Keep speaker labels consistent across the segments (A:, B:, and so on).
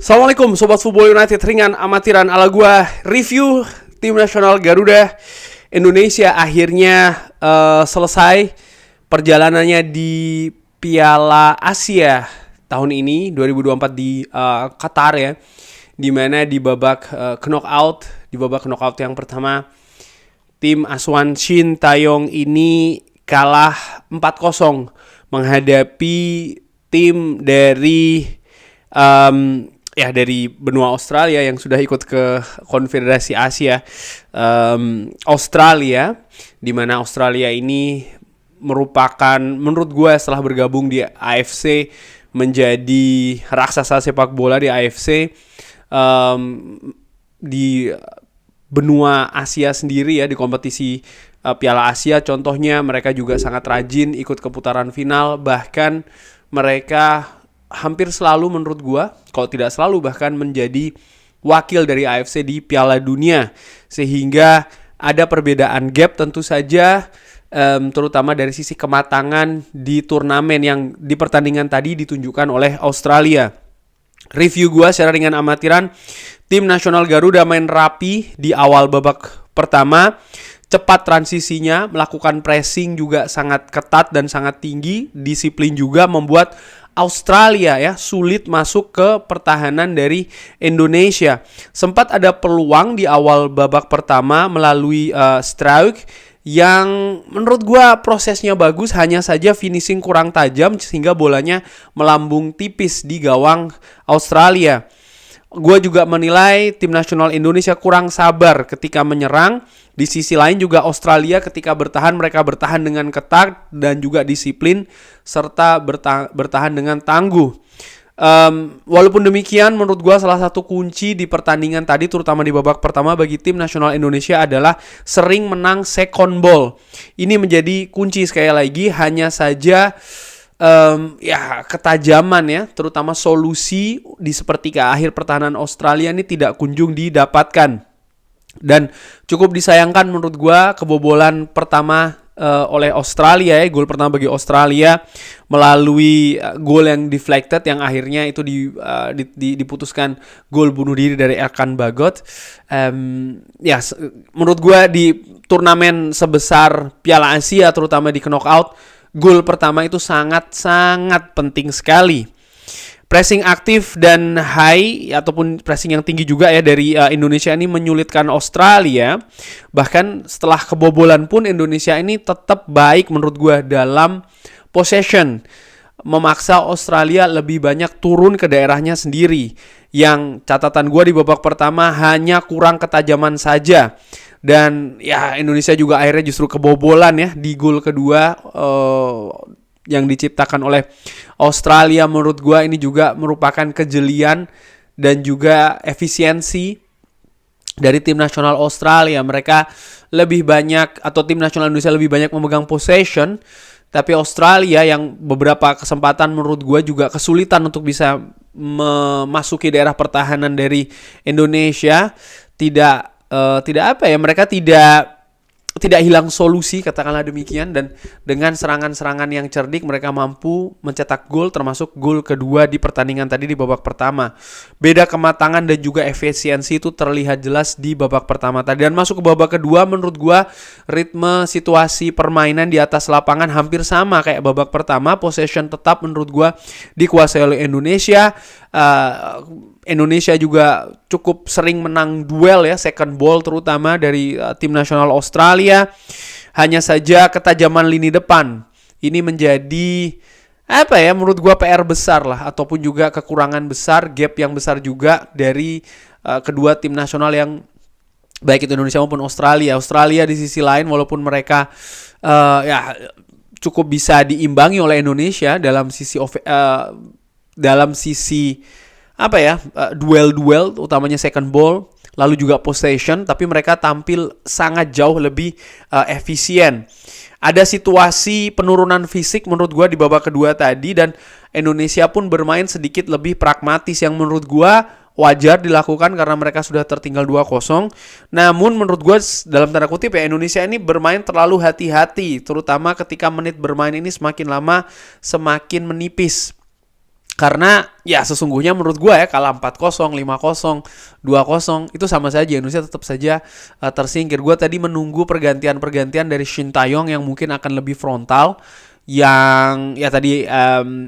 A: Assalamualaikum Sobat Football United, ringan amatiran ala gua. Review tim nasional Garuda Indonesia akhirnya selesai perjalanannya di Piala Asia tahun ini 2024 di Qatar ya, dimana di babak knockout yang pertama tim asuhan Shin Taeyong ini kalah 4-0 menghadapi tim dari dari benua Australia yang sudah ikut ke Konfederasi Asia, Australia, di mana Australia ini merupakan, menurut gue setelah bergabung di AFC, menjadi raksasa sepak bola di AFC, di benua Asia sendiri ya, di kompetisi Piala Asia. Contohnya mereka juga sangat rajin ikut ke putaran final, bahkan mereka hampir selalu menurut gua, kalau tidak selalu bahkan menjadi wakil dari AFC di Piala Dunia. Sehingga ada perbedaan gap tentu saja, terutama dari sisi kematangan di turnamen yang di pertandingan tadi ditunjukkan oleh Australia. Review gua secara ringan amatiran, tim nasional Garuda main rapi di awal babak pertama. Cepat transisinya, melakukan pressing juga sangat ketat dan sangat tinggi. Disiplin juga membuat Australia ya sulit masuk ke pertahanan dari Indonesia. Sempat ada peluang di awal babak pertama melalui Struijk yang menurut gua prosesnya bagus, hanya saja finishing kurang tajam sehingga bolanya melambung tipis di gawang Australia. Gua juga menilai tim nasional Indonesia kurang sabar ketika menyerang. Di sisi lain juga Australia ketika bertahan, mereka bertahan dengan ketat dan juga disiplin serta bertahan dengan tangguh. Walaupun demikian, menurut gue salah satu kunci di pertandingan tadi, terutama di babak pertama bagi tim nasional Indonesia adalah sering menang second ball. Ini menjadi kunci sekali lagi, hanya saja ketajaman ya, terutama solusi di sepertiga akhir pertahanan Australia ini tidak kunjung didapatkan. Dan cukup disayangkan menurut gue kebobolan pertama oleh Australia ya, gol pertama bagi Australia melalui gol yang deflected yang akhirnya itu diputuskan gol bunuh diri dari Erkan Bagot. Menurut gue di turnamen sebesar Piala Asia, terutama di knockout, gol pertama itu sangat-sangat penting sekali. Pressing aktif dan high ataupun pressing yang tinggi juga ya dari Indonesia ini menyulitkan Australia. Bahkan setelah kebobolan pun Indonesia ini tetap baik menurut gue dalam possession, memaksa Australia lebih banyak turun ke daerahnya sendiri. Yang catatan gue di babak pertama hanya kurang ketajaman saja. Dan ya Indonesia juga akhirnya justru kebobolan ya di gol kedua yang diciptakan oleh Australia. Menurut gue ini juga merupakan kejelian dan juga efisiensi dari tim nasional Australia. Mereka lebih banyak, atau tim nasional Indonesia lebih banyak memegang possession, tapi Australia yang beberapa kesempatan menurut gue juga kesulitan untuk bisa memasuki daerah pertahanan dari Indonesia. Mereka tidak hilang solusi, katakanlah demikian, dan dengan serangan-serangan yang cerdik mereka mampu mencetak gol, termasuk gol kedua di pertandingan tadi di babak pertama. Beda kematangan dan juga efisiensi itu terlihat jelas di babak pertama tadi. Dan masuk ke babak kedua, menurut gua ritme situasi permainan di atas lapangan hampir sama kayak babak pertama. Possession tetap menurut gua dikuasai oleh Indonesia. Indonesia juga cukup sering menang duel ya, second ball terutama dari tim nasional Australia. Hanya saja ketajaman lini depan ini menjadi menurut gua PR besar lah, ataupun juga kekurangan besar, gap yang besar juga dari kedua tim nasional yang baik itu Indonesia maupun Australia. Australia di sisi lain, walaupun mereka cukup bisa diimbangi oleh Indonesia dalam sisi duel-duel, utamanya second ball, lalu juga possession, tapi mereka tampil sangat jauh lebih efisien. Ada situasi penurunan fisik menurut gua di babak kedua tadi, dan Indonesia pun bermain sedikit lebih pragmatis yang menurut gua wajar dilakukan karena mereka sudah tertinggal 2-0. Namun menurut gua dalam tanda kutip ya, Indonesia ini bermain terlalu hati-hati, terutama ketika menit bermain ini semakin lama semakin menipis. Karena ya sesungguhnya menurut gue ya kalah 4-0, 5-0, 2-0 itu sama saja, Indonesia tetap saja tersingkir. Gue tadi menunggu pergantian dari Shin Taeyong yang mungkin akan lebih frontal, yang ya tadi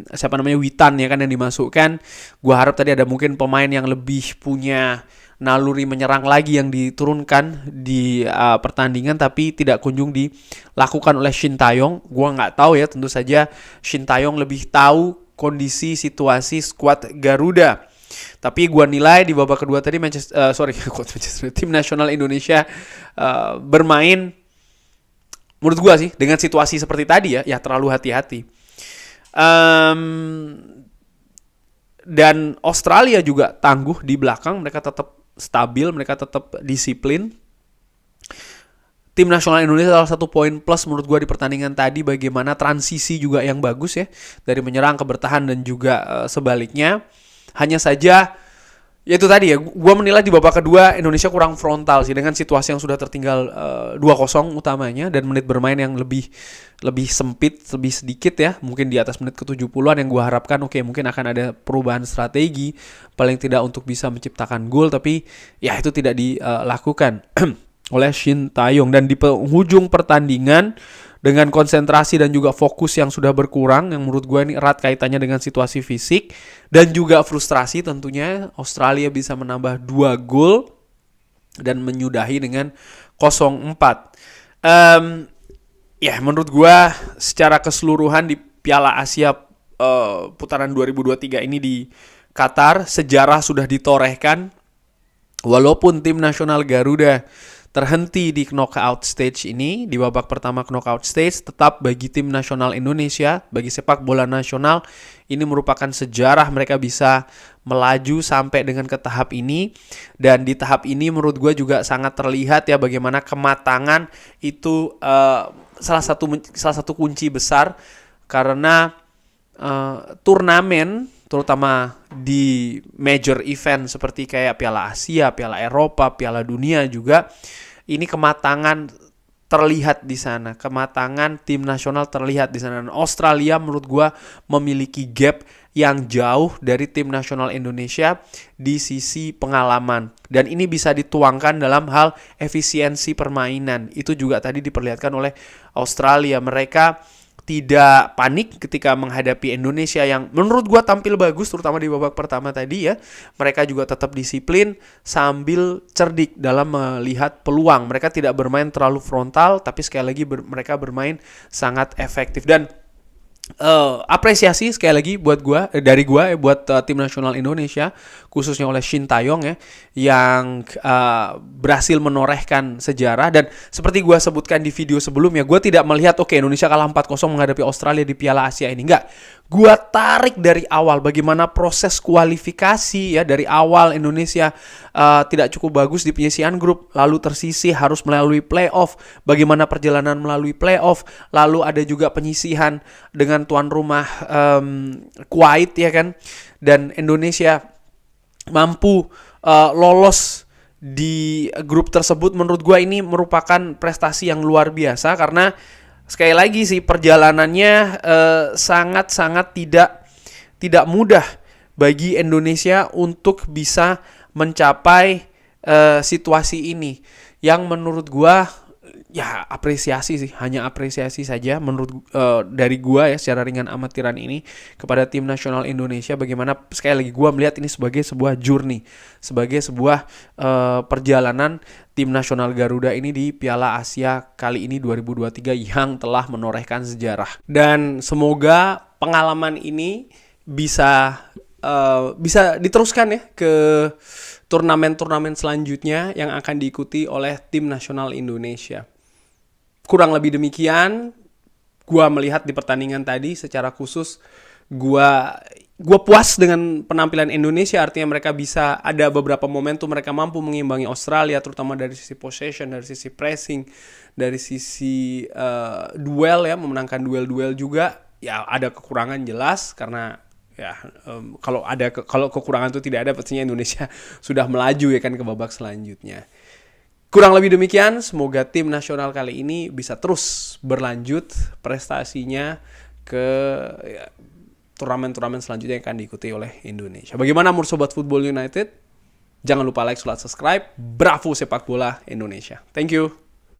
A: siapa namanya, Witan ya kan yang dimasukkan. Gue harap tadi ada mungkin pemain yang lebih punya naluri menyerang lagi yang diturunkan di pertandingan, tapi tidak kunjung dilakukan oleh Shin Taeyong. Gue nggak tahu ya, tentu saja Shin Taeyong lebih tahu kondisi situasi skuad Garuda. Tapi gue nilai di babak kedua tadi tim nasional Indonesia bermain, menurut gue sih dengan situasi seperti tadi ya terlalu hati-hati. Dan Australia juga tangguh di belakang, mereka tetap stabil, mereka tetap disiplin. Tim nasional Indonesia salah satu poin plus menurut gue di pertandingan tadi, bagaimana transisi juga yang bagus ya, dari menyerang ke bertahan dan juga sebaliknya. Hanya saja ya itu tadi ya, gue menilai di babak kedua Indonesia kurang frontal sih, dengan situasi yang sudah tertinggal 2-0 utamanya, dan menit bermain yang lebih sempit, lebih sedikit ya, mungkin di atas menit ke-70-an, yang gue harapkan mungkin akan ada perubahan strategi paling tidak untuk bisa menciptakan gol, tapi ya itu tidak dilakukan oleh Shin Taeyong. Dan di penghujung pertandingan, dengan konsentrasi dan juga fokus yang sudah berkurang, yang menurut gue ini erat kaitannya dengan situasi fisik dan juga frustrasi tentunya, Australia bisa menambah 2 gol dan menyudahi dengan 0-4. Ya menurut gue secara keseluruhan di Piala Asia putaran 2023 ini di Qatar, sejarah sudah ditorehkan. Walaupun tim nasional Garuda terhenti di knockout stage ini, di babak pertama knockout stage, tetap bagi tim nasional Indonesia, bagi sepak bola nasional, ini merupakan sejarah mereka bisa melaju sampai dengan ke tahap ini. Dan di tahap ini menurut gue juga sangat terlihat ya bagaimana kematangan itu salah satu kunci besar, karena turnamen terutama di major event seperti kayak Piala Asia, Piala Eropa, Piala Dunia juga, ini kematangan terlihat di sana. Kematangan tim nasional terlihat di sana. Dan Australia menurut gua memiliki gap yang jauh dari tim nasional Indonesia di sisi pengalaman. Dan ini bisa dituangkan dalam hal efisiensi permainan. Itu juga tadi diperlihatkan oleh Australia. Mereka tidak panik ketika menghadapi Indonesia yang menurut gue tampil bagus, terutama di babak pertama tadi ya. Mereka juga tetap disiplin sambil cerdik dalam melihat peluang. Mereka tidak bermain terlalu frontal, tapi sekali lagi mereka bermain sangat efektif. Dan apresiasi sekali lagi buat dari gue buat tim nasional Indonesia, khususnya oleh Shin Taeyong ya, yang berhasil menorehkan sejarah. Dan seperti gue sebutkan di video sebelumnya, gue tidak melihat Indonesia kalah 4-0 menghadapi Australia di Piala Asia ini, enggak. Gue tarik dari awal bagaimana proses kualifikasi ya, dari awal Indonesia tidak cukup bagus di penyisian grup, lalu tersisih harus melalui playoff, bagaimana perjalanan melalui playoff, lalu ada juga penyisihan dengan tuan rumah Kuwait ya kan, dan Indonesia mampu lolos di grup tersebut. Menurut gue ini merupakan prestasi yang luar biasa, karena sekali lagi sih perjalanannya sangat-sangat tidak mudah bagi Indonesia untuk bisa mencapai situasi ini, yang menurut gua ya apresiasi sih, hanya apresiasi saja menurut dari gua ya secara ringan amatiran ini kepada tim nasional Indonesia. Bagaimana sekali lagi gua melihat ini sebagai sebuah journey, sebagai sebuah perjalanan tim nasional Garuda ini di Piala Asia kali ini 2023 yang telah menorehkan sejarah. Dan semoga pengalaman ini bisa diteruskan ya ke turnamen-turnamen selanjutnya yang akan diikuti oleh tim nasional Indonesia. Kurang lebih demikian, gua melihat di pertandingan tadi secara khusus, gua puas dengan penampilan Indonesia. Artinya mereka bisa, ada beberapa momentum mereka mampu mengimbangi Australia, terutama dari sisi possession, dari sisi pressing, dari sisi duel ya, memenangkan duel-duel juga. Ya ada kekurangan jelas, karena ya kalau kekurangan itu tidak ada, pastinya Indonesia sudah melaju ya kan ke babak selanjutnya. Kurang lebih demikian, semoga tim nasional kali ini bisa terus berlanjut prestasinya ke turnamen-turnamen selanjutnya yang akan diikuti oleh Indonesia. Bagaimana menurut Sobat Football United? Jangan lupa like, subscribe. Bravo sepak bola Indonesia. Thank you.